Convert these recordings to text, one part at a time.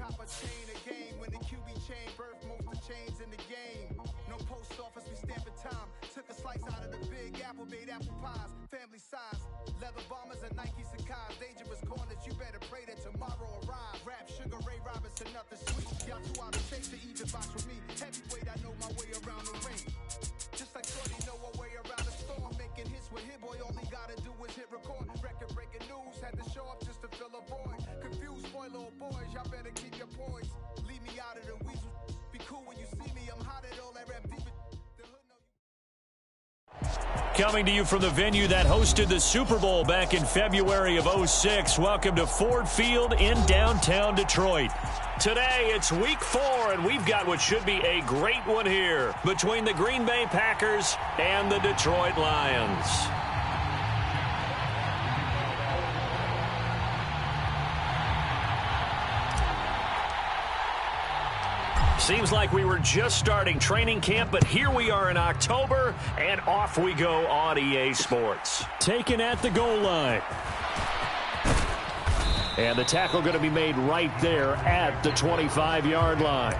top of chain a game. When the QB chain birth most of chains in the game. No post office, we stamping time. Took a slice out of the big apple, made apple pies. Family size, leather bombers and Nike Sacai's. Dangerous corners, you better pray that tomorrow arrives. Rap Sugar Ray Robinson, nothing sweet. Y'all too out of shape to even box with me. Heavyweight, I know my way around the ring. Just like Shorty know a way around the storm. Making hits with Hit Boy, all he gotta do is hit record. Record breaking news, had to show up just to fill a void. Confused boy, little boys, y'all better keep your poise. Leave me out of the weasel. Be cool when you see me, I'm hot at all that rap deep. Coming to you from the venue that hosted the Super Bowl back in February of '06. Welcome to Ford Field in downtown Detroit. Today, it's week 4, and we've got what should be a great one here between the Green Bay Packers and the Detroit Lions. Seems like we were just starting training camp, but here we are in October, and off we go on EA Sports. Taken at the goal line. And the tackle going to be made right there at the 25-yard line.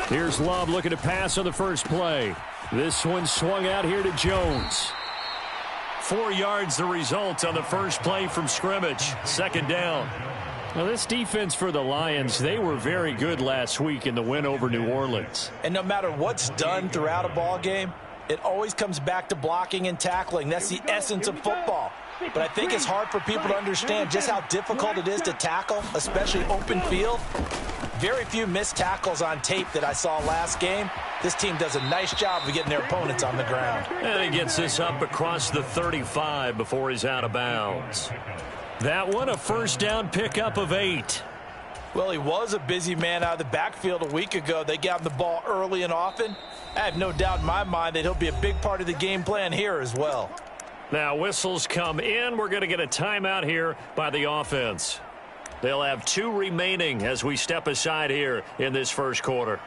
Here's Love looking to pass on the first play. This one swung out here to Jones. 4 yards the result on the first play from scrimmage. Second down. Now this defense for the Lions, they were very good last week in the win over New Orleans. And no matter what's done throughout a ball game, it always comes back to blocking and tackling. That's the essence of football. But I think it's hard for people to understand just how difficult it is to tackle, especially open field. Very few missed tackles on tape that I saw last game. This team does a nice job of getting their opponents on the ground. And he gets this up across the 35 before he's out of bounds. That one, a first down pickup of 8. Well, he was a busy man out of the backfield a week ago. They got him the ball early and often. I have no doubt in my mind that he'll be a big part of the game plan here as well. Now whistles come in. We're going to get a timeout here by the offense. They'll have 2 remaining as we step aside here in this first quarter.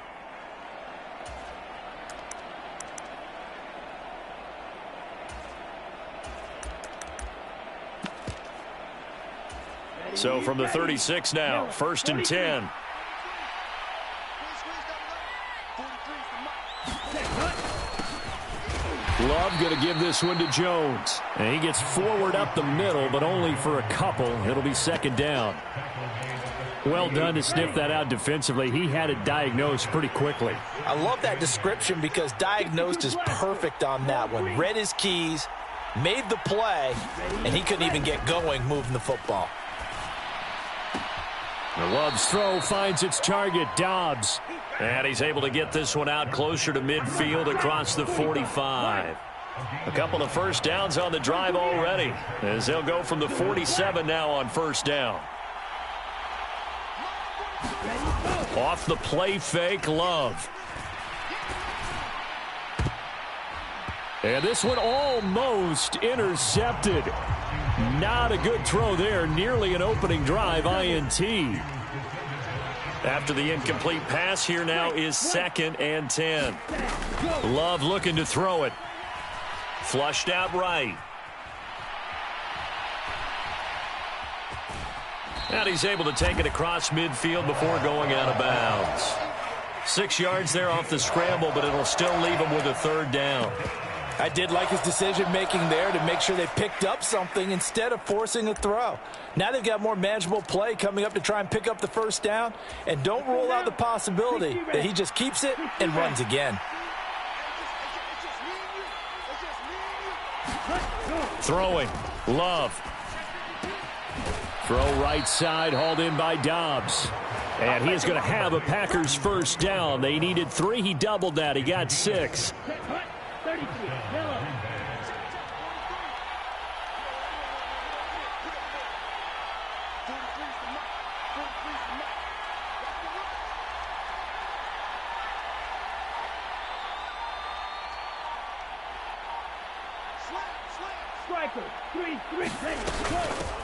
So from the 36 now, 1st and 10. Love going to give this one to Jones. And he gets forward up the middle, but only for a couple. It'll be second down. Well done to sniff that out defensively. He had it diagnosed pretty quickly. I love that description because diagnosed is perfect on that one. Read his keys, made the play, and he couldn't even get going moving the football. Love's throw finds its target, Dobbs. And he's able to get this one out closer to midfield across the 45. A couple of first downs on the drive already, as they'll go from the 47 now on first down. Off the play fake, Love. And this one almost intercepted. Not a good throw there. Nearly an opening drive INT. After the incomplete pass, here now is 2nd and 10. Love looking to throw it. Flushed out right. And he's able to take it across midfield before going out of bounds. 6 yards there off the scramble, but it'll still leave him with a 3rd down. I did like his decision-making there to make sure they picked up something instead of forcing a throw. Now they've got more manageable play coming up to try and pick up the first down. And don't rule out the possibility that he just keeps it and runs again. Throwing. Love. Throw right side, hauled in by Dobbs. And he is going to have a Packers first down. They needed 3. He doubled that. He got 6.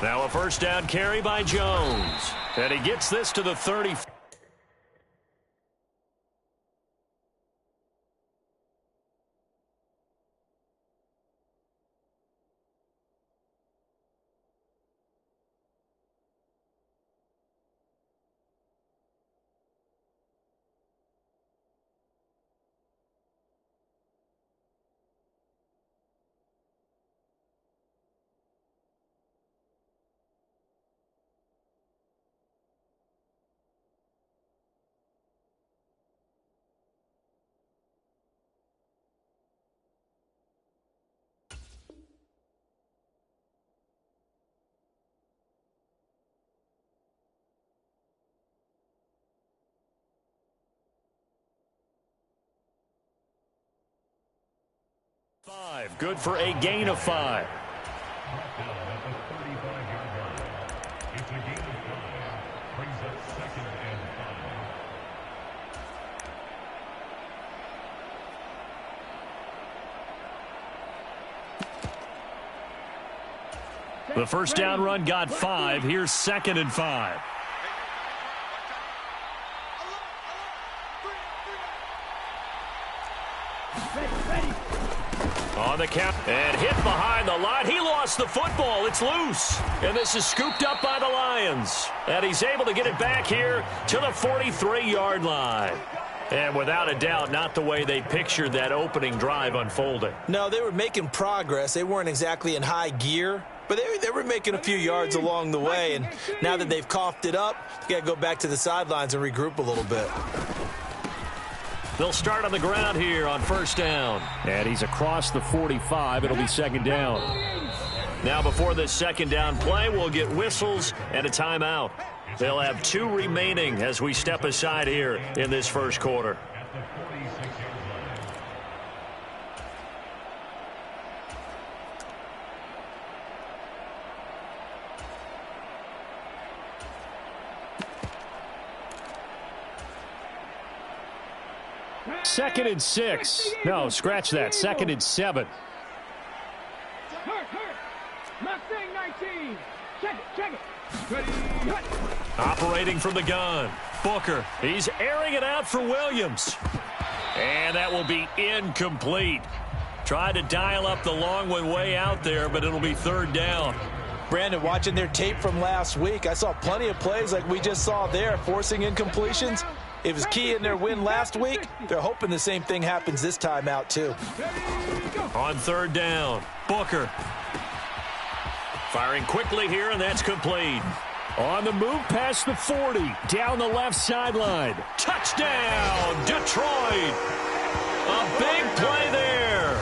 Now a first down carry by Jones. And he gets this to the 30. Good for a gain of 5. The first down run got 5. Here's 2nd and 5. On the count and hit behind the line. He lost the football. It's loose. And this is scooped up by the Lions. And he's able to get it back here to the 43-yard line. And without a doubt, not the way they pictured that opening drive unfolding. No, they were making progress. They weren't exactly in high gear, but they were making a few yards along the way. And now that they've coughed it up, you got to go back to the sidelines and regroup a little bit. They'll start on the ground here on first down. And he's across the 45. It'll be 2nd down. Now before this 2nd down play, we'll get whistles and a timeout. They'll have 2 remaining as we step aside here in this first quarter. Second and 6. No, scratch that. 2nd and 7. Operating from the gun. Booker. He's airing it out for Williams. And that will be incomplete. Tried to dial up the long one way out there, but it'll be 3rd down. Brandon, watching their tape from last week, I saw plenty of plays like we just saw there, forcing incompletions. It was key in their win last week. They're hoping the same thing happens this time out, too. On 3rd down, Booker. Firing quickly here, and that's complete. On the move past the 40, down the left sideline. Touchdown, Detroit! A big play there.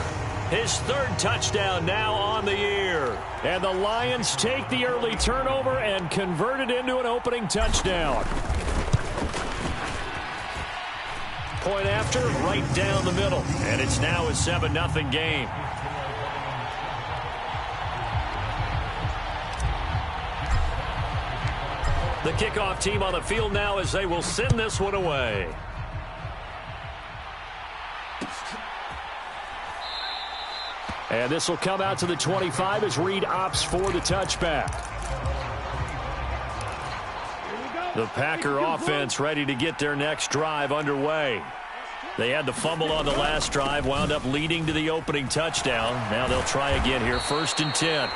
His 3rd touchdown now on the year. And the Lions take the early turnover and convert it into an opening touchdown. Point after, right down the middle. And it's now a 7-0 game. The kickoff team on the field now as they will send this one away. And this will come out to the 25 as Reed opts for the touchback. The Packer offense ready to get their next drive underway. They had the fumble on the last drive, wound up leading to the opening touchdown. Now they'll try again here, 1st and 10.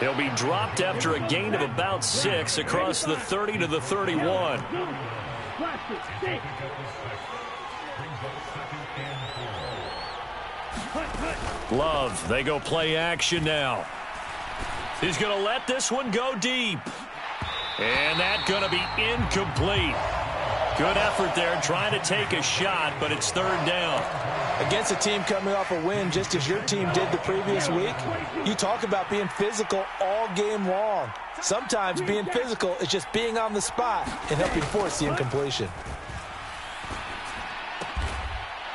He'll be dropped after a gain of about 6 across the 30 to the 31. Love, they go play action now. He's going to let this one go deep. And that's going to be incomplete. Good effort there trying to take a shot, but it's 3rd down. Against a team coming off a win just as your team did the previous week, you talk about being physical all game long. Sometimes being physical is just being on the spot and helping force the incompletion.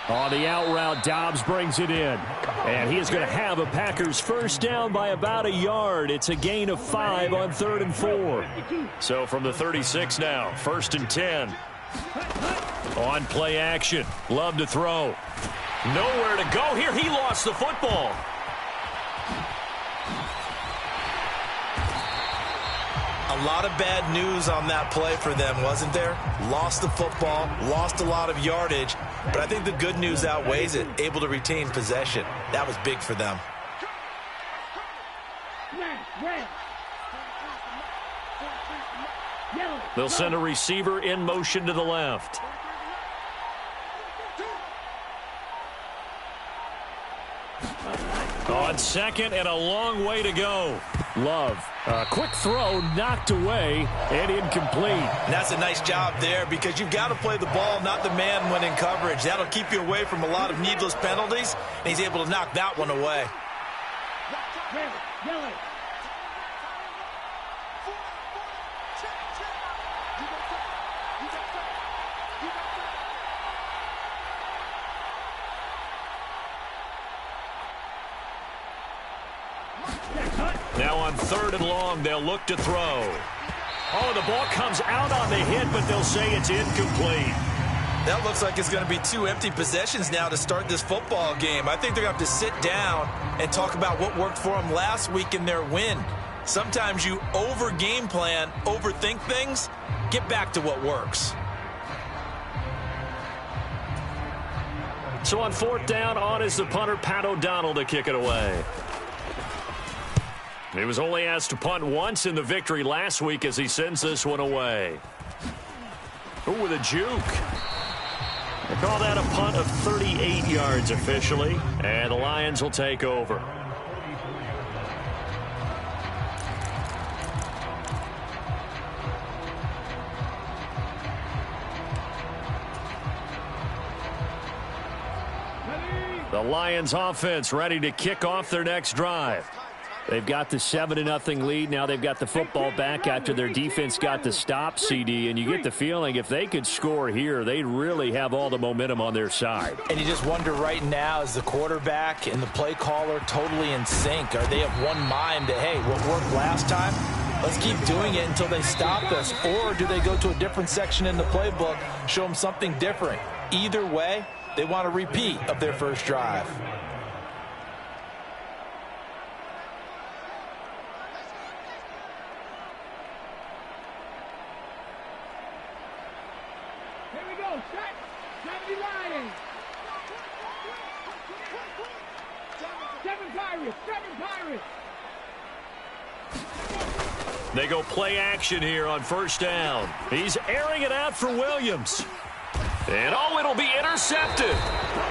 On the out route, Dobbs brings it in. And he is going to have a Packers first down by about a yard. It's a gain of 5 on 3rd and 4. So from the 36 now, 1st and 10. On play action. Love to throw. Nowhere to go here. He lost the football. A lot of bad news on that play for them, wasn't there? Lost the football, lost a lot of yardage, but I think the good news outweighs it. Able to retain possession. That was big for them. They'll send a receiver in motion to the left. On second and a long way to go. Love. A quick throw knocked away and incomplete. And that's a nice job there because you've got to play the ball, not the man when in coverage. That'll keep you away from a lot of needless penalties, and he's able to knock that one away. Now on third and long, they'll look to throw. Oh, the ball comes out on the hit, but they'll say it's incomplete. That looks like it's going to be 2 empty possessions now to start this football game. I think they're going to have to sit down and talk about what worked for them last week in their win. Sometimes you over-game plan, overthink things. Get back to what works. So on fourth down, on is the punter, Pat O'Donnell, to kick it away. He was only asked to punt once in the victory last week as he sends this one away. Oh, with a juke. They call that a punt of 38 yards officially, and the Lions will take over. The Lions offense ready to kick off their next drive. They've got the 7-0 lead. Now they've got the football back after their defense got the stop, CD. And you get the feeling if they could score here, they'd really have all the momentum on their side. And you just wonder right now, is the quarterback and the play caller totally in sync? Are they of one mind that, hey, what worked last time, let's keep doing it until they stop us? Or do they go to a different section in the playbook, show them something different? Either way, they want a repeat of their first drive. They go play action here on first down. He's airing it out for Williams. And it'll be intercepted.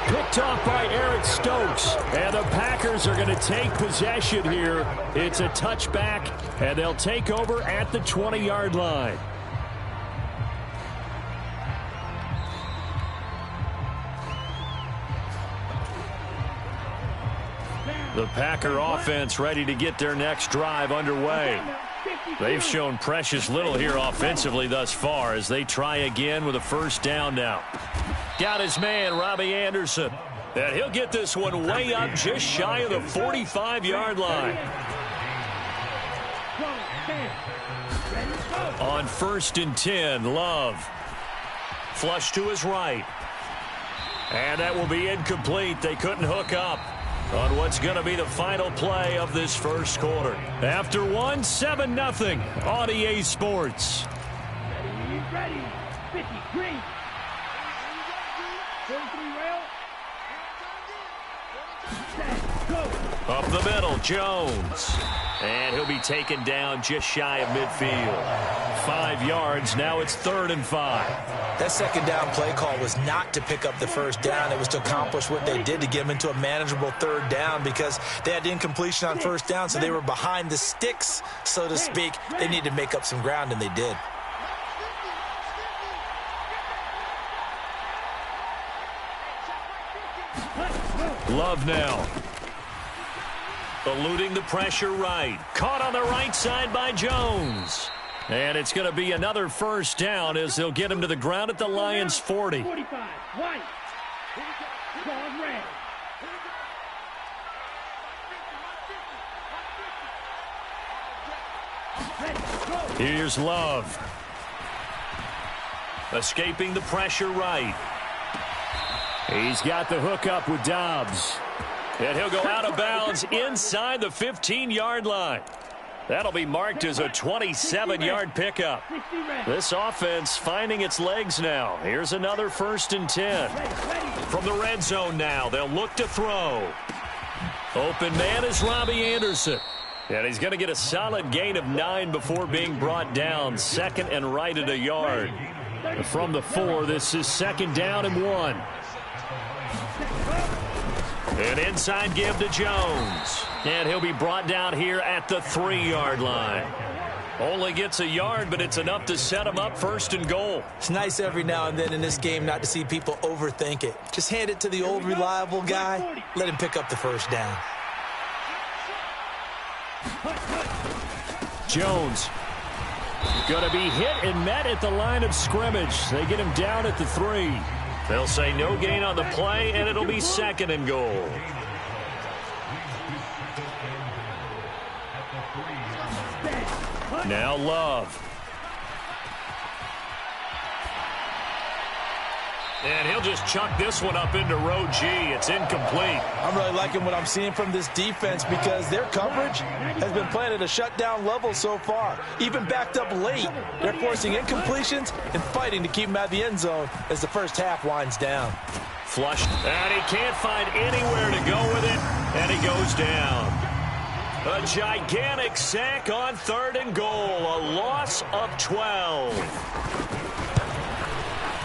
Picked off by Eric Stokes. And the Packers are going to take possession here. It's a touchback, and they'll take over at the 20-yard line. The Packer offense ready to get their next drive underway. They've shown precious little here offensively thus far as they try again with a first down now. Got his man, Robbie Anderson. And he'll get this one way up just shy of the 45-yard line. On 1st and 10, Love. Flush to his right. And that will be incomplete. They couldn't hook up on what's going to be the final play of this first quarter. After 7-0 on EA Sports. Ready. 50, green. 43 rail. Set, go. Up the middle, Jones. And he'll be taken down just shy of midfield. 5 yards, now it's 3rd and 5. That second down play call was not to pick up the first down. It was to accomplish what they did to get them into a manageable 3rd down because they had incompletion on first down, so they were behind the sticks, so to speak. They needed to make up some ground, and they did. Love now. Eluding the pressure right. Caught on the right side by Jones. And it's going to be another first down as they'll get him to the ground at the Lions' 40. 45, white. Called red. Here's Love. Escaping the pressure right. He's got the hook up with Dobbs. And he'll go out of bounds inside the 15-yard line. That'll be marked as a 27-yard pickup. This offense finding its legs now. Here's another 1st and 10. From the red zone now, they'll look to throw. Open man is Robbie Anderson. And he's going to get a solid gain of 9 before being brought down. 2nd and right at a yard. From the 4, this is 2nd down and 1. An inside give to Jones. And he'll be brought down here at the 3-yard line. Only gets a yard, but it's enough to set him up 1st and goal. It's nice every now and then in this game not to see people overthink it. Just hand it to the old reliable guy. Let him pick up the 1st down. Jones going to be hit and met at the line of scrimmage. They get him down at the 3. They'll say no gain on the play, and it'll be 2nd and goal. Now Love. And he'll just chuck this one up into row G. It's incomplete. I'm really liking what I'm seeing from this defense because their coverage has been playing at a shutdown level so far. Even backed up late, they're forcing incompletions and fighting to keep them out of the end zone as the first half winds down. Flushed, and he can't find anywhere to go with it, and he goes down. A gigantic sack on 3rd and goal, a loss of 12.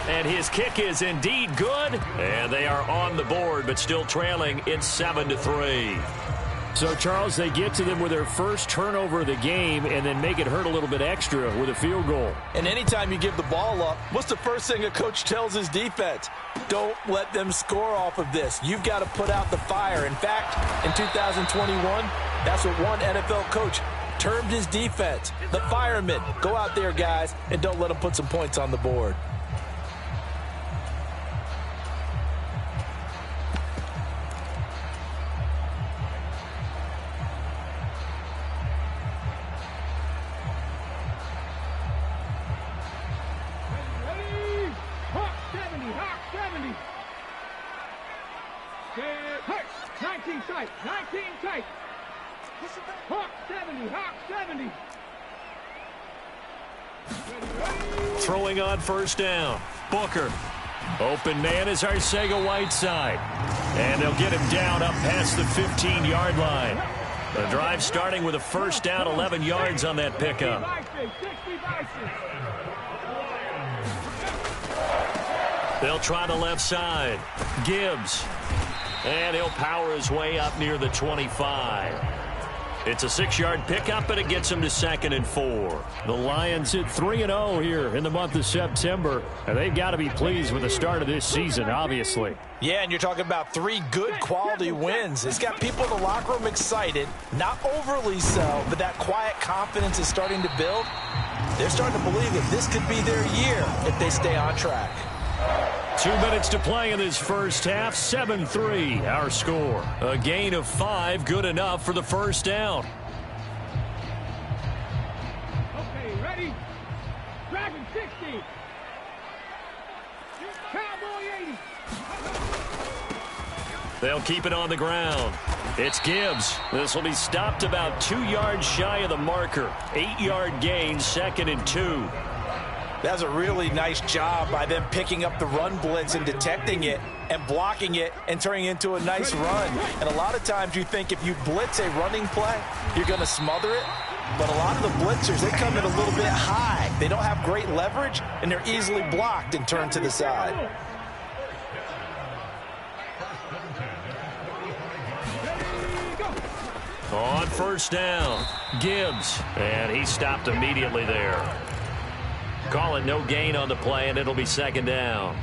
And his kick is indeed good, and they are on the board, but still trailing. It's 7-3. So, Charles, they get to them with their first turnover of the game and then make it hurt a little bit extra with a field goal. And anytime you give the ball up, what's the first thing a coach tells his defense? Don't let them score off of this. You've got to put out the fire. In fact, in 2021, that's what one NFL coach termed his defense. The firemen. Go out there, guys, and don't let them put some points on the board. Tight, 19 tight. Hawk 70, Hawk 70. Throwing on 1st down. Booker. Open man is Arcega-Whiteside. And they'll get him down up past the 15-yard line. The drive starting with a 1st down, 11 yards on that pickup. They'll try the left side. Gibbs. And he'll power his way up near the 25. It's a 6-yard pickup, and it gets him to 2nd and 4. The Lions at 3-0 here in the month of September, and they've got to be pleased with the start of this season, obviously. Yeah, and you're talking about 3 good quality wins. It's got people in the locker room excited, not overly so, but that quiet confidence is starting to build. They're starting to believe that this could be their year if they stay on track. 2 minutes to play in this first half. 7-3 our score. A gain of 5, good enough for the 1st down. Okay, ready? Dragon 60. Cowboy 80. They'll keep it on the ground. It's Gibbs. This will be stopped about 2 yards shy of the marker. 8-yard gain, 2nd and 2. That's a really nice job by them picking up the run blitz and detecting it and blocking it and turning it into a nice run. And a lot of times you think if you blitz a running play, you're going to smother it. But a lot of the blitzers, they come in a little bit high. They don't have great leverage, and they're easily blocked and turned to the side. On 1st down, Gibbs. And he stopped immediately there. Call it no gain on the play, and it'll be 2nd down.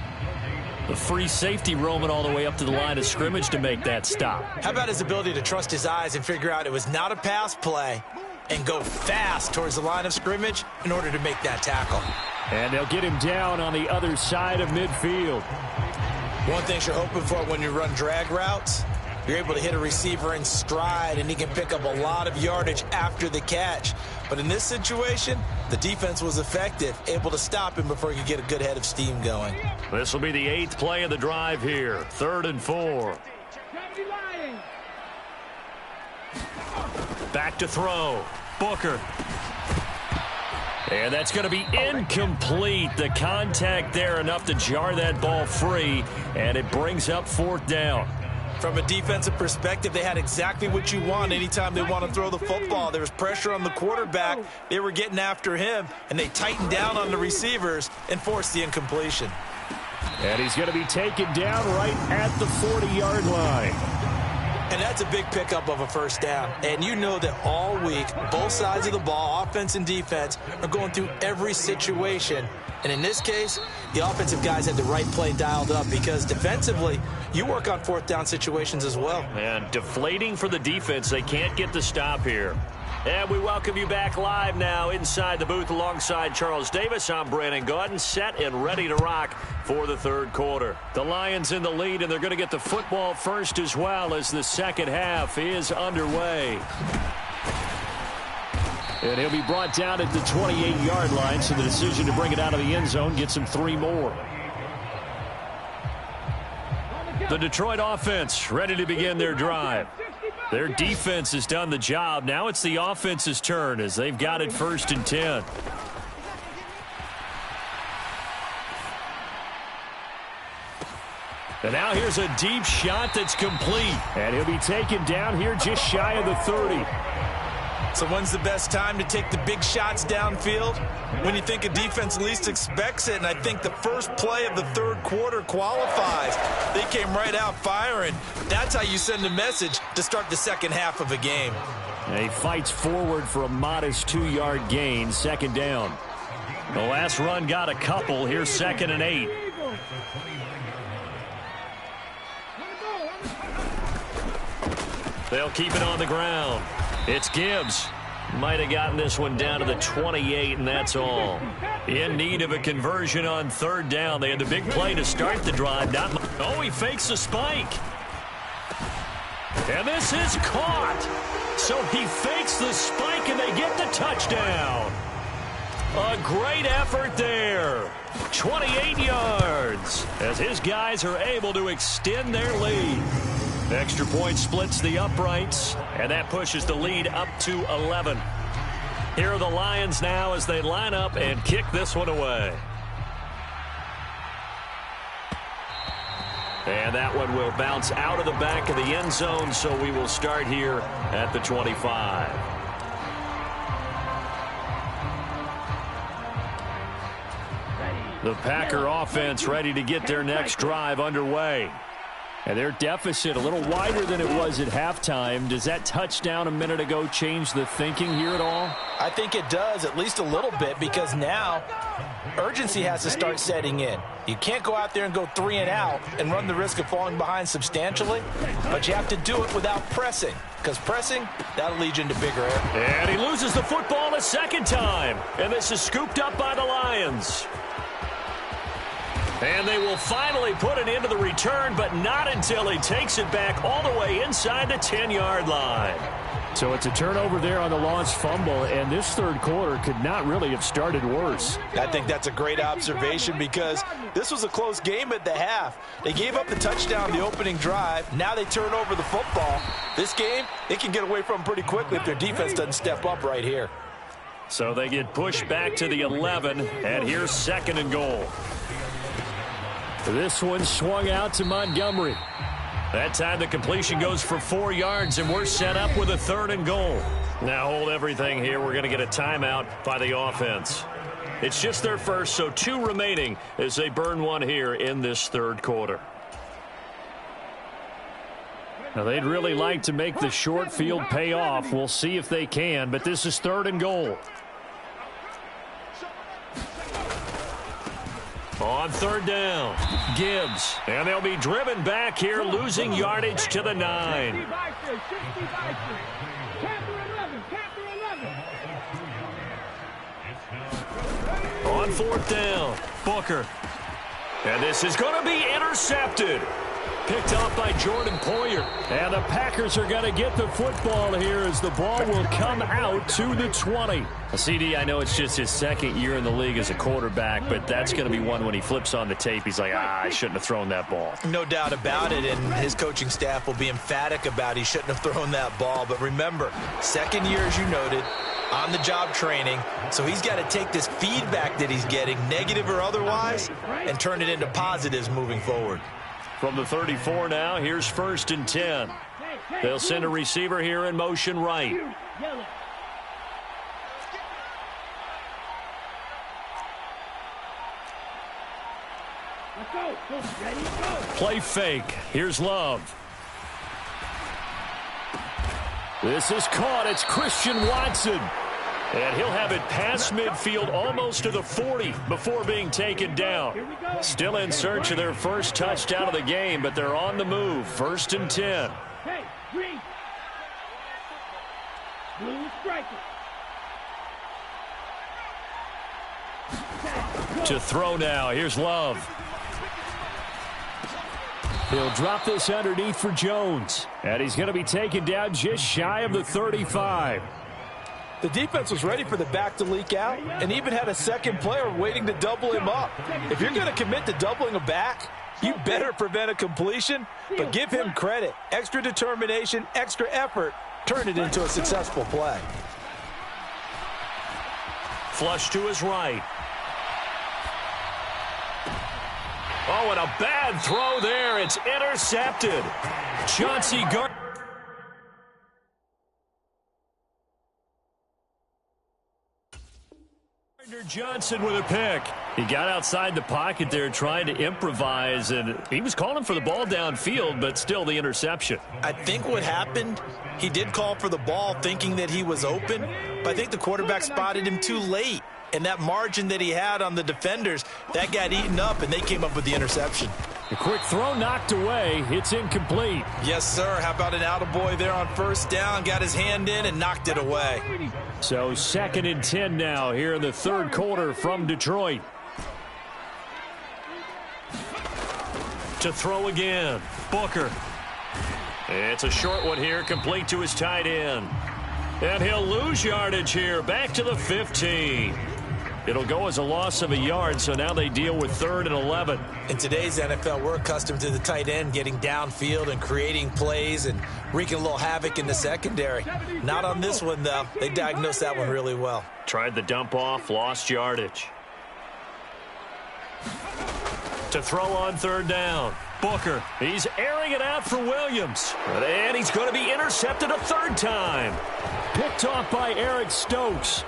The free safety roaming all the way up to the line of scrimmage to make that stop. How about his ability to trust his eyes and figure out it was not a pass play and go fast towards the line of scrimmage in order to make that tackle. And they'll get him down on the other side of midfield. One thing you're hoping for when you run drag routes, you're able to hit a receiver in stride, and he can pick up a lot of yardage after the catch. But in this situation, the defense was effective, able to stop him before he could get a good head of steam going. This will be the 8th play of the drive here. 3rd and 4. Back to throw. Booker. And that's going to be incomplete. The contact there enough to jar that ball free, and it brings up 4th down. From a defensive perspective, they had exactly what you want anytime they want to throw the football. There was pressure on the quarterback. They were getting after him, and they tightened down on the receivers and forced the incompletion. And he's going to be taken down right at the 40-yard line. And that's a big pickup of a 1st down. And you know that all week, both sides of the ball, offense and defense, are going through every situation. And in this case, the offensive guys had the right play dialed up because defensively, you work on 4th down situations as well. And deflating for the defense. They can't get the stop here. And we welcome you back live now inside the booth alongside Charles Davis. I'm Brandon Gaudin, set and ready to rock for the 3rd quarter. The Lions in the lead, and they're going to get the football first as well as the second half is underway. And he'll be brought down at the 28-yard line, so the decision to bring it out of the end zone gets him 3 more. The Detroit offense ready to begin their drive. Their defense has done the job. Now it's the offense's turn as they've got it 1st and 10. And now here's a deep shot that's complete. And he'll be taken down here just shy of the 30. So when's the best time to take the big shots downfield? When you think a defense least expects it, and I think the first play of the 3rd quarter qualifies. They came right out firing. That's how you send a message to start the second half of a game. And he fights forward for a modest 2-yard gain, 2nd down. The last run got a couple. Here's 2nd and 8. They'll keep it on the ground. It's Gibbs. Might have gotten this one down to the 28, and that's all. In need of a conversion on 3rd down. They had the big play to start the drive. Oh, he fakes a spike. And this is caught. So he fakes the spike, and they get the touchdown. A great effort there. 28 yards as his guys are able to extend their lead. Extra point splits the uprights, and that pushes the lead up to 11. Here are the Lions now as they line up and kick this one away. And that one will bounce out of the back of the end zone, so we will start here at the 25. The Packer offense ready to get their next drive underway. And their deficit a little wider than it was at halftime. Does that touchdown a minute ago change the thinking here at all? I think it does, at least a little bit, because now urgency has to start setting in. You can't go out there and go 3 and out and run the risk of falling behind substantially, but you have to do it without pressing, because pressing, that'll lead you into bigger error. And he loses the football a 2nd time, and this is scooped up by the Lions. And they will finally put it into the return, but not until he takes it back all the way inside the 10-yard line. So it's a turnover there on the lost fumble, and this 3rd quarter could not really have started worse. I think that's a great observation because this was a close game at the half. They gave up the touchdown the opening drive. Now they turn over the football. This game, they can get away from pretty quickly if their defense doesn't step up right here. So they get pushed back to the 11, and here's 2nd and goal. This one swung out to Montgomery. That time the completion goes for 4 yards, and we're set up with a 3rd and goal. Now hold everything here. We're going to get a timeout by the offense. It's just their first, so 2 remaining as they burn one here in this 3rd quarter. Now they'd really like to make the short field pay off. We'll see if they can, but this is 3rd and goal. On 3rd down, Gibbs. And they'll be driven back here, losing yardage to the 9. On 4th down, Booker. And this is going to be intercepted. Picked off by Jordan Poyer. And the Packers are going to get the football here as the ball will come out to the 20. CD, I know it's just his 2nd year in the league as a quarterback, but that's going to be one when he flips on the tape. He's like, I shouldn't have thrown that ball. No doubt about it, and his coaching staff will be emphatic about he shouldn't have thrown that ball. But remember, 2nd year, as you noted, on-the-job training, so he's got to take this feedback that he's getting, negative or otherwise, and turn it into positives moving forward. From the 34 now, here's 1st and 10. They'll send a receiver here in motion right. Play fake. Here's Love. This is caught. It's Christian Watson. And he'll have it past midfield almost to the 40 before being taken down. Still in search of their first touchdown of the game, but they're on the move. 1st and 10. Hey, green. Blue striker. To throw now. Here's Love. He'll drop this underneath for Jones. And he's going to be taken down just shy of the 35. The defense was ready for the back to leak out and even had a second player waiting to double him up. If you're going to commit to doubling a back, you better prevent a completion, but give him credit. Extra determination, extra effort, turn it into a successful play. Flush to his right. Oh, and a bad throw there. It's intercepted. Chauncey Gardner Johnson with a pick. He got outside the pocket there trying to improvise, and he was calling for the ball downfield, but still the interception. I think what happened, he did call for the ball thinking that he was open, but I think the quarterback spotted him too late. And that margin that he had on the defenders, that got eaten up, and they came up with the interception. A quick throw knocked away. It's incomplete. Yes, sir. How about an attaboy there on 1st down? Got his hand in and knocked it away. So 2nd and 10 now here in the 3rd quarter from Detroit. To throw again. Booker. It's a short one here, complete to his tight end. And he'll lose yardage here, back to the 15. It'll go as a loss of a yard, so now they deal with 3rd and 11. In today's NFL, we're accustomed to the tight end getting downfield and creating plays and wreaking a little havoc in the secondary. Not on this one, though. They diagnosed that one really well. Tried the dump off, lost yardage. To throw on 3rd down. Booker, he's airing it out for Williams. And he's going to be intercepted a 3rd time. Picked off by Eric Stokes.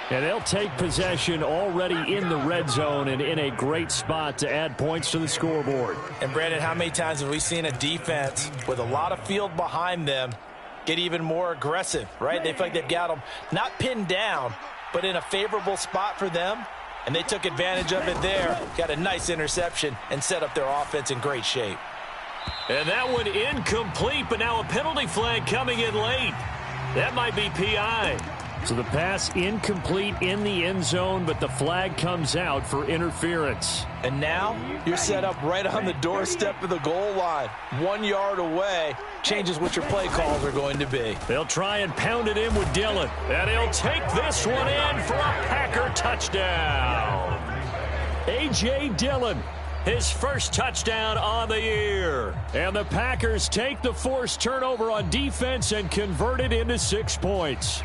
And they'll take possession already in the red zone and in a great spot to add points to the scoreboard. And, Brandon, how many times have we seen a defense with a lot of field behind them get even more aggressive, right? They feel like they've got them not pinned down, but in a favorable spot for them. And they took advantage of it there. Got a nice interception and set up their offense in great shape. And that one incomplete, but now a penalty flag coming in late. That might be PI. So the pass incomplete in the end zone, but the flag comes out for interference. And now you're set up right on the doorstep of the goal line. 1 yard away changes what your play calls are going to be. They'll try and pound it in with Dillon. And he'll take this one in for a Packer touchdown. A.J. Dillon, his first touchdown on the year. And the Packers take the forced turnover on defense and convert it into 6 points.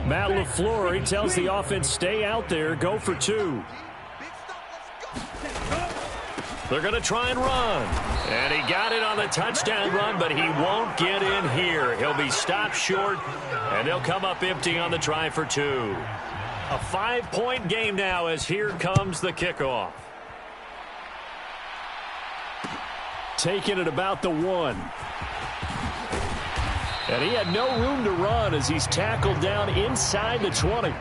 Matt LaFleur, he tells the offense, stay out there, go for 2. They're going to try and run. And he got it on the touchdown run, but he won't get in here. He'll be stopped short, and they'll come up empty on the try for 2. A 5-point game now as here comes the kickoff. Taking it about the 1. And he had no room to run as he's tackled down inside the 20.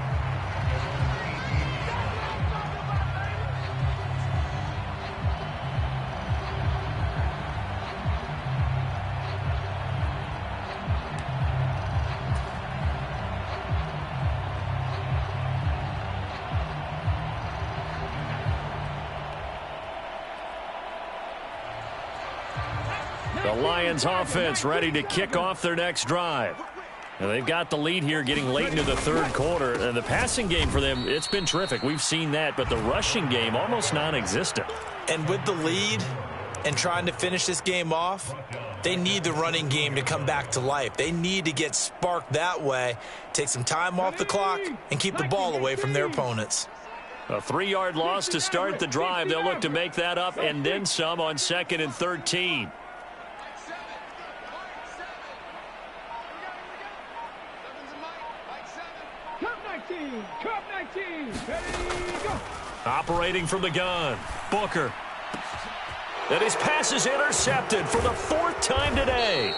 The Lions offense ready to kick off their next drive. And they've got the lead here getting late into the third quarter. And the passing game for them, it's been terrific. We've seen that. But the rushing game, almost non-existent. And with the lead and trying to finish this game off, they need the running game to come back to life. They need to get sparked that way, take some time off the clock, and keep the ball away from their opponents. A 3-yard loss to start the drive. They'll look to make that up and then some on 2nd and 13. Cup 19, ready, go. Operating from the gun, Booker. And his pass is intercepted for the 4th time today.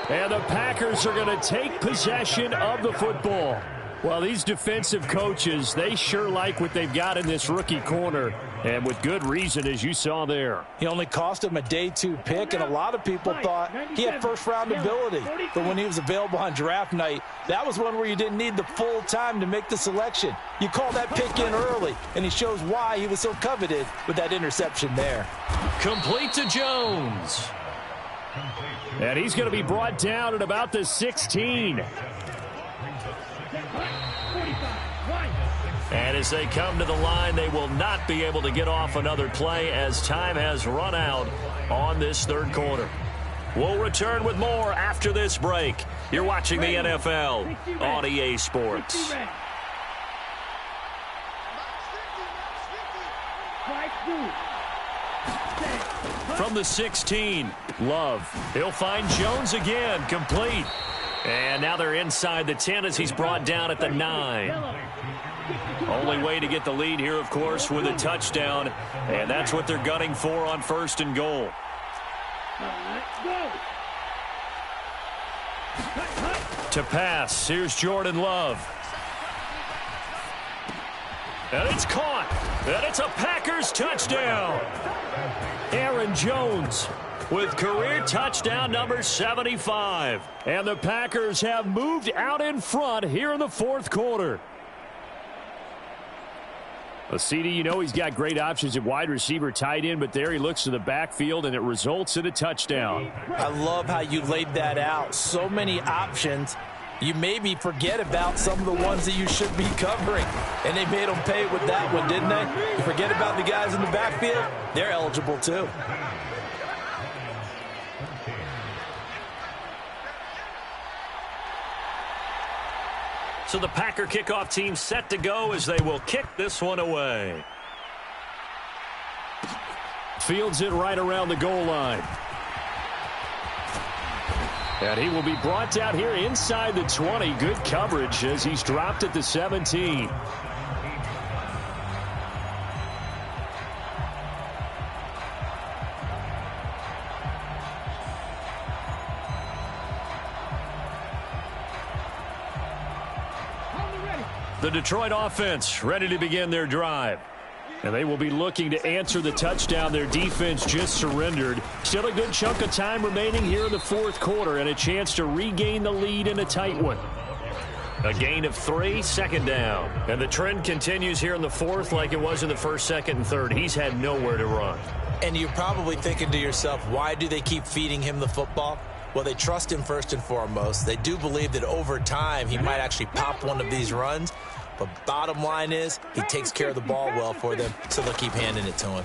And the Packers are going to take possession of the football. Well, these defensive coaches, they sure like what they've got in this rookie corner. And with good reason, as you saw there. He only cost him a day 2 pick, and a lot of people thought he had first-round ability. But when he was available on draft night, that was one where you didn't need the full time to make the selection. You call that pick in early, and he shows why he was so coveted with that interception there. Complete to Jones. And he's going to be brought down at about the 16. And as they come to the line, they will not be able to get off another play as time has run out on this third quarter. We'll return with more after this break. You're watching the NFL on EA Sports. From the 16, Love. He'll find Jones again, complete. And now they're inside the 10 as he's brought down at the 9. Only way to get the lead here, of course, with a touchdown. And that's what they're gunning for on 1st and goal. To pass, here's Jordan Love. And it's caught. And it's a Packers touchdown. Aaron Jones with career touchdown number 75. And the Packers have moved out in front here in the 4th quarter. CD, you know he's got great options at wide receiver, tight end, but there he looks to the backfield, and it results in a touchdown. I love how you laid that out. So many options. You maybe forget about some of the ones that you should be covering. And they made them pay with that one, didn't they? You forget about the guys in the backfield. They're eligible too. So the Packer kickoff team set to go as they will kick this one away. Fields it right around the goal line. And he will be brought down here inside the 20. Good coverage as he's dropped at the 17. The Detroit offense ready to begin their drive. And they will be looking to answer the touchdown their defense just surrendered. Still a good chunk of time remaining here in the 4th quarter and a chance to regain the lead in a tight one. A gain of 3, 2nd down. And the trend continues here in the 4th like it was in the 1st, 2nd, and 3rd. He's had nowhere to run. And you're probably thinking to yourself, why do they keep feeding him the football? Well, they trust him first and foremost. They do believe that over time he might actually pop one of these runs. But bottom line is he takes care of the ball well for them, so they'll keep handing it to him.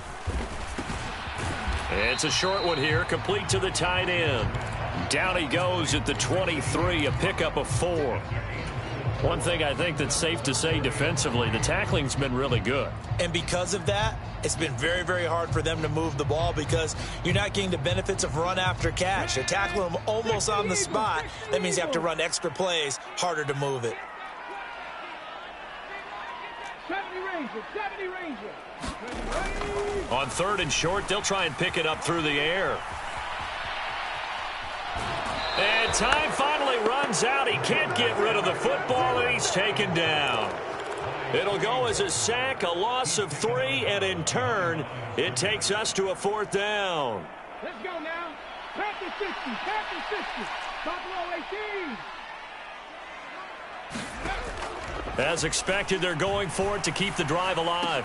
It's a short one here, complete to the tight end. Down he goes at the 23, a pickup of 4. One thing I think that's safe to say defensively, the tackling's been really good. And because of that, it's been very, very hard for them to move the ball because you're not getting the benefits of run after catch. They're tackling them almost on the spot. That means you have to run extra plays, harder to move it. 70 Ranger. On 3rd and short, they'll try and pick it up through the air. And time finally runs out. He can't get rid of the football, and he's taken down. It'll go as a sack, a loss of 3, and in turn, it takes us to a 4th down. Let's go now. Packers 60, Packers 60. Buffalo 18. As expected, they're going for it to keep the drive alive.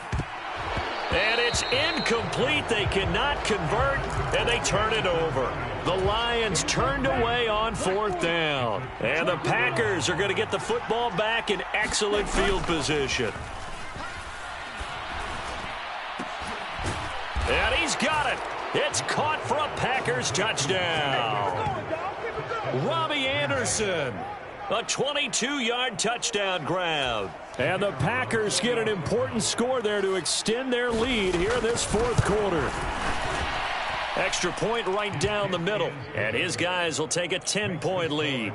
And it's incomplete. They cannot convert, and they turn it over. The Lions turned away on 4th down. And the Packers are going to get the football back in excellent field position. And he's got it. It's caught for a Packers touchdown. Robbie Anderson, a 22-yard touchdown grab. And the Packers get an important score there to extend their lead here in this 4th quarter. Extra point right down the middle. And his guys will take a 10-point lead.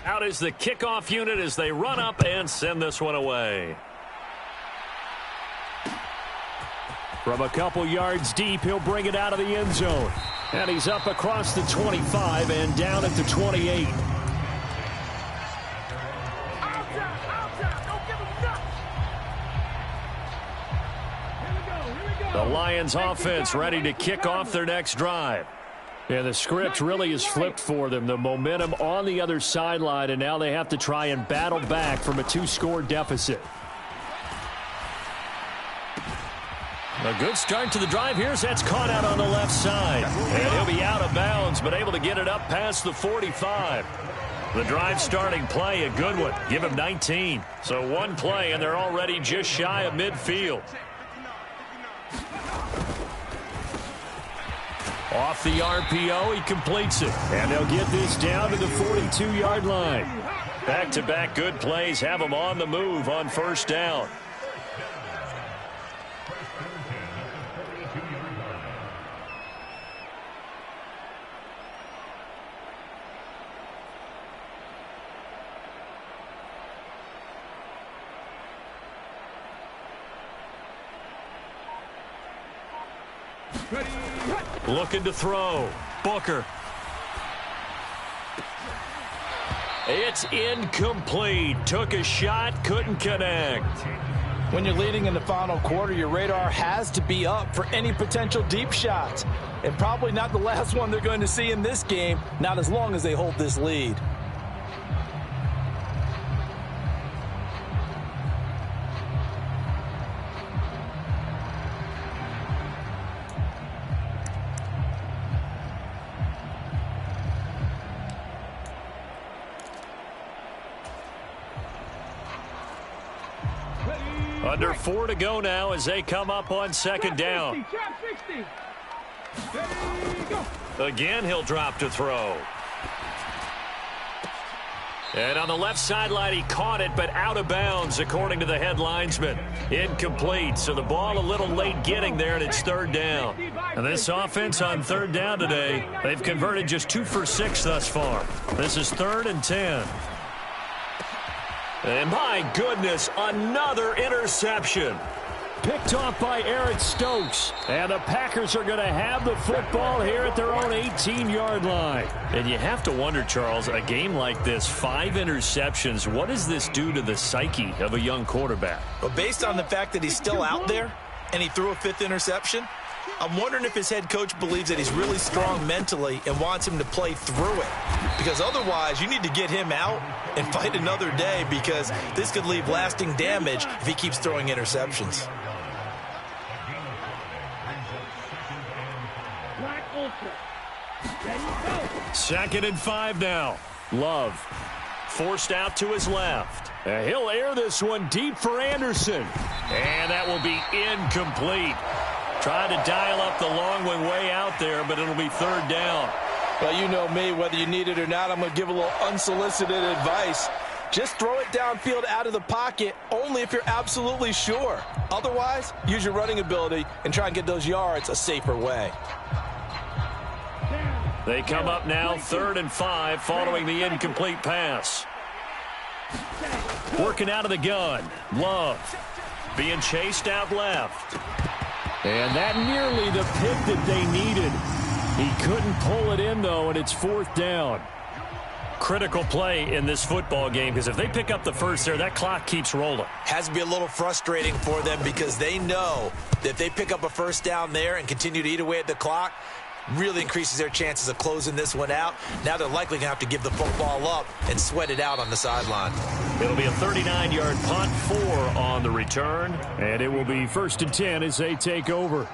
Out is the kickoff unit as they run up and send this one away. From a couple yards deep, he'll bring it out of the end zone. And he's up across the 25 and down at the 28. The Lions offense ready to kick off their next drive. Yeah, the script really is flipped for them. The momentum on the other sideline, and now they have to try and battle back from a 2-score deficit. A good start to the drive here. That's caught out on the left side. And he'll be out of bounds, but able to get it up past the 45. The drive starting play, a good one. Give him 19. So one play, and they're already just shy of midfield. Off the RPO, he completes it. And they'll get this down to the 42-yard line. Back-to-back good plays have them on the move on 1st down. Looking to throw. Booker. It's incomplete. Took a shot, couldn't connect. When you're leading in the final quarter, your radar has to be up for any potential deep shots. And probably not the last one they're going to see in this game, not as long as they hold this lead. Under 4 to go now as they come up on 2nd down. Again, he'll drop to throw. And on the left sideline, he caught it, but out of bounds, according to the head linesman. Incomplete, so the ball a little late getting there, and it's 3rd down. And this offense on 3rd down today, they've converted just 2 for 6 thus far. This is 3rd and 10. And my goodness, another interception. Picked off by Eric Stokes. And the Packers are going to have the football here at their own 18-yard line. And you have to wonder, Charles, a game like this, 5 interceptions, what does this do to the psyche of a young quarterback? Well, based on the fact that he's still out there and he threw a 5th interception, I'm wondering if his head coach believes that he's really strong mentally and wants him to play through it. Because otherwise, you need to get him out and fight another day, because this could leave lasting damage if he keeps throwing interceptions. Second and 5 now. Love forced out to his left. He'll air this one deep for Anderson. And that will be incomplete. Trying to dial up the long one way out there, but it'll be 3rd down. Well, you know me, whether you need it or not, I'm going to give a little unsolicited advice. Just throw it downfield out of the pocket only if you're absolutely sure. Otherwise, use your running ability and try and get those yards a safer way. They come up now 3rd and 5 following the incomplete pass. Working out of the gun. Love being chased out left. And that nearly the pick that they needed. He couldn't pull it in, though, and it's 4th down. Critical play in this football game, because if they pick up the first there, that clock keeps rolling. Has to be a little frustrating for them, because they know that if they pick up a 1st down there and continue to eat away at the clock, really increases their chances of closing this one out. Now they're likely going to have to give the football up and sweat it out on the sideline. It'll be a 39-yard punt, 4 on the return, and it will be 1st and 10 as they take over.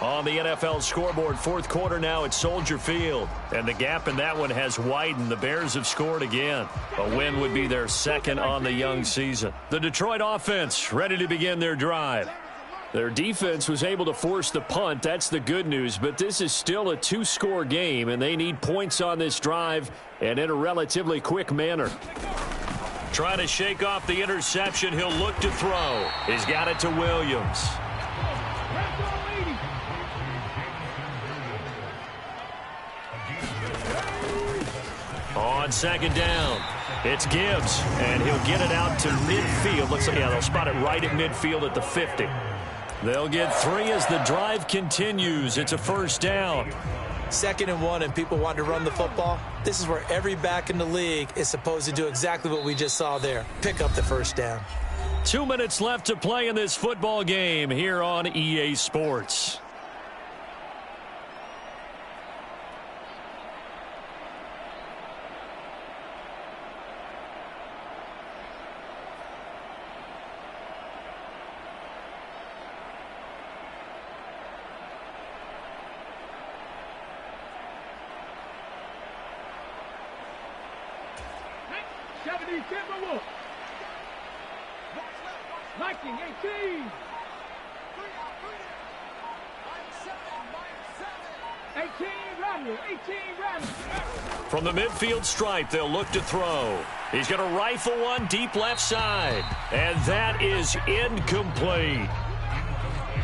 On the NFL scoreboard, fourth quarter now at Soldier Field. And the gap in that one has widened. The Bears have scored again. A win would be their second on the young season. The Detroit offense ready to begin their drive. Their defense was able to force the punt. That's the good news. But this is still a 2-score game, and they need points on this drive and in a relatively quick manner. Trying to shake off the interception. He'll look to throw. He's got it to Williams. On second down, it's Gibbs, and he'll get it out to midfield. Looks like, they'll spot it right at midfield at the 50. They'll get 3 as the drive continues. It's a first down. 2nd and 1, and people want to run the football. This is where every back in the league is supposed to do exactly what we just saw there. Pick up the first down. 2 minutes left to play in this football game here on EA Sports. Viking 18. 18 Radley. From the midfield stripe, they'll look to throw. He's going to rifle one deep left side. And that is incomplete.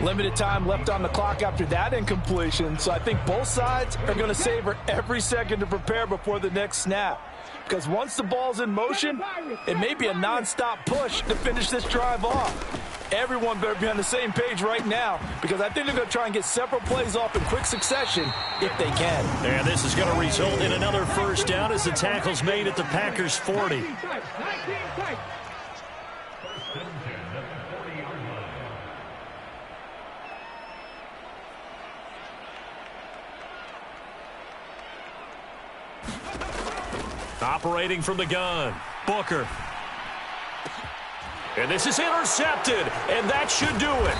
Limited time left on the clock after that incompletion. So I think both sides are going to savor every second to prepare before the next snap. Because once the ball's in motion, it may be a nonstop push to finish this drive off. Everyone better be on the same page right now, because I think they're going to try and get several plays off in quick succession if they can. And this is going to result in another first down as the tackle's made at the Packers' 40. Operating from the gun, Booker. And this is intercepted, and that should do it.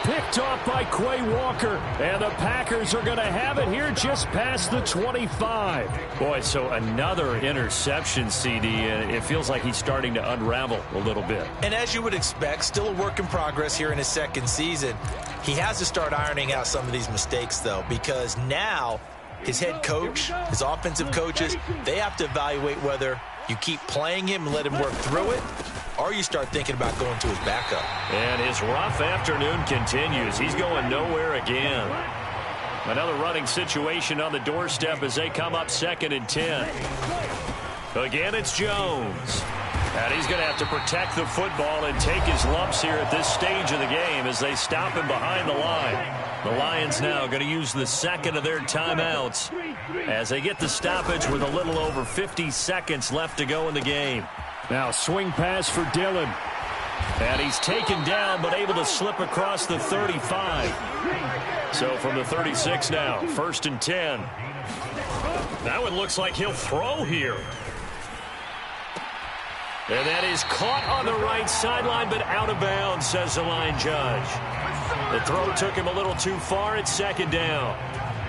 Picked off by Quay Walker, and the Packers are going to have it here just past the 25. Boy, so another interception, CD, and it feels like he's starting to unravel a little bit. And as you would expect, still a work in progress here in his second season. He has to start ironing out some of these mistakes, though, because now his head coach, his offensive coaches, they have to evaluate whether you keep playing him and let him work through it, or you start thinking about going to his backup. And his rough afternoon continues. He's going nowhere again. Another running situation on the doorstep as they come up 2nd and 10. Again, it's Jones. And he's going to have to protect the football and take his lumps here at this stage of the game as they stop him behind the line. The Lions now going to use the second of their timeouts as they get the stoppage with a little over 50 seconds left to go in the game. Now swing pass for Dillon. And he's taken down but able to slip across the 35. So from the 36 now, 1st and 10. That one looks like he'll throw here. And that is caught on the right sideline, but out of bounds, says the line judge. The throw took him a little too far at 2nd down.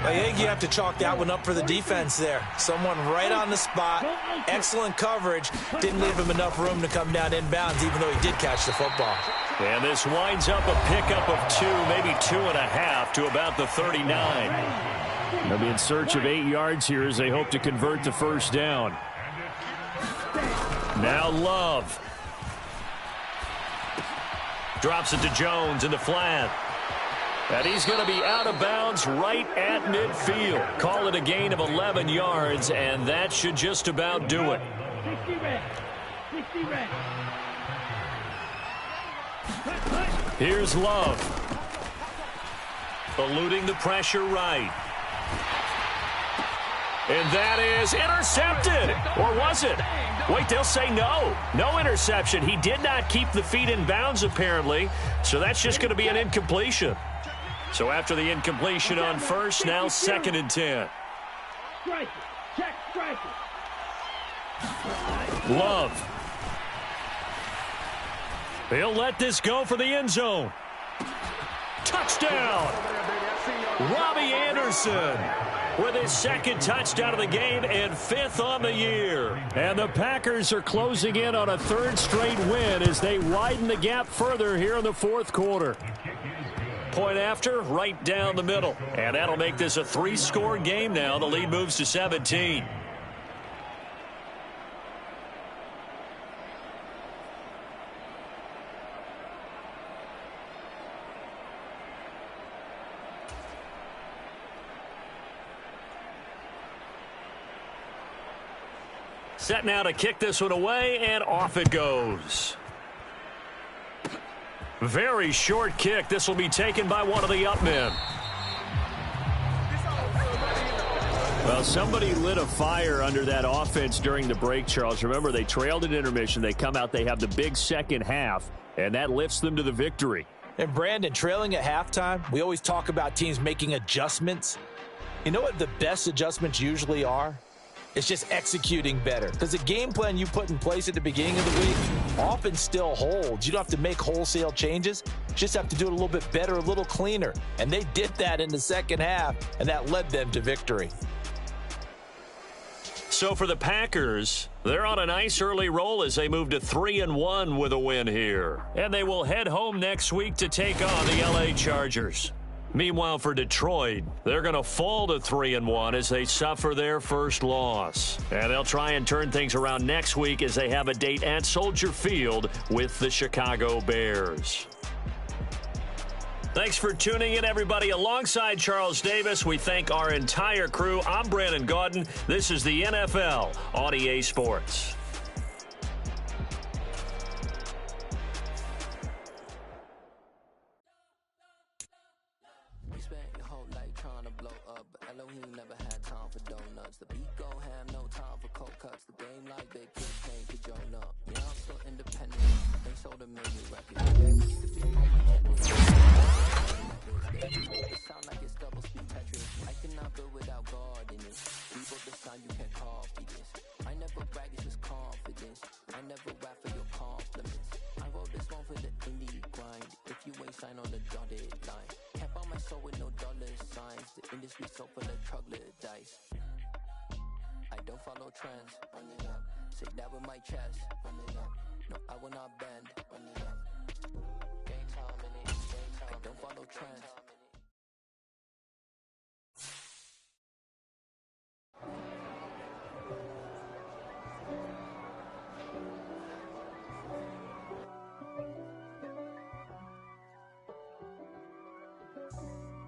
I think you have to chalk that one up for the defense there. Someone right on the spot, excellent coverage, didn't leave him enough room to come down inbounds, even though he did catch the football. And this winds up a pickup of 2, maybe 2.5 to about the 39. They'll be in search of 8 yards here as they hope to convert the first down. Now Love. Drops it to Jones in the flat. And he's going to be out of bounds right at midfield. Call it a gain of 11 yards, and that should just about do it. Here's Love. Eluding the pressure right. And that is intercepted. Or was it? Wait, they'll say no. No interception. He did not keep the feet in bounds, apparently. So that's just going to be an incompletion. So after the incompletion on first, now 2nd and 10. Strike it. Check, strike it. Love. He'll let this go for the end zone. Touchdown! Robbie Anderson with his 2nd touchdown of the game and 5th on the year. And the Packers are closing in on a 3rd straight win as they widen the gap further here in the 4th quarter. Point after, right down the middle. And that'll make this a 3-score game now. The lead moves to 17. Set now to kick this one away, and off it goes. Very short kick. This will be taken by one of the up men. Well, somebody lit a fire under that offense during the break, Charles. Remember, they trailed at intermission. They come out, they have the big second half, and that lifts them to the victory. And Brandon, trailing at halftime, we always talk about teams making adjustments. You know what the best adjustments usually are? It's just executing better. Because the game plan you put in place at the beginning of the week often still holds. You don't have to make wholesale changes. You just have to do it a little bit better, a little cleaner. And they did that in the second half, and that led them to victory. So for the Packers, they're on a nice early roll as they move to 3-1 with a win here. And they will head home next week to take on the LA Chargers. Meanwhile, for Detroit, they're going to fall to 3-1 as they suffer their first loss. And they'll try and turn things around next week as they have a date at Soldier Field with the Chicago Bears. Thanks for tuning in, everybody. Alongside Charles Davis, we thank our entire crew. I'm Brandon Gaudin. This is the NFL on EA Sports.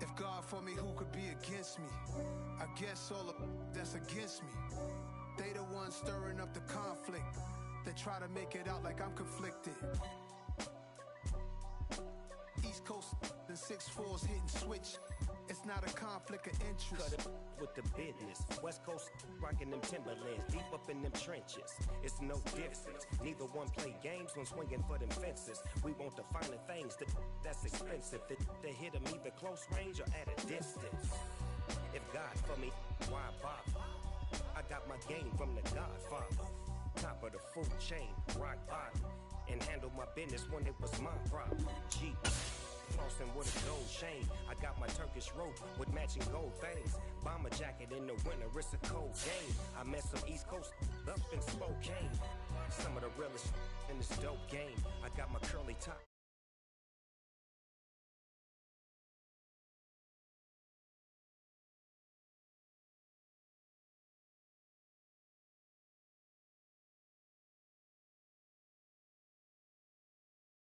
If God for me, who could be against me? I guess all of that's against me. They the ones stirring up the conflict. They try to make it out like I'm conflicted. East Coast and 6'4's hitting switch. It's not a conflict of interest. Cut it with the business. West Coast rocking them Timberlands, deep up in them trenches. It's no difference. Neither one play games when swinging for them fences. We want the finer things that's expensive. They hit them either close range or at a distance. If God for me, why bother? I got my game from the Godfather. Top of the food chain, rock bottom. And handle my business when it was my problem. Jeep. Flossing with a gold chain. I got my Turkish rope with matching gold things. Bomber jacket in the winter, it's a cold game. I met some East Coast up in Spokane. Some of the realest in this dope game. I got my curly top.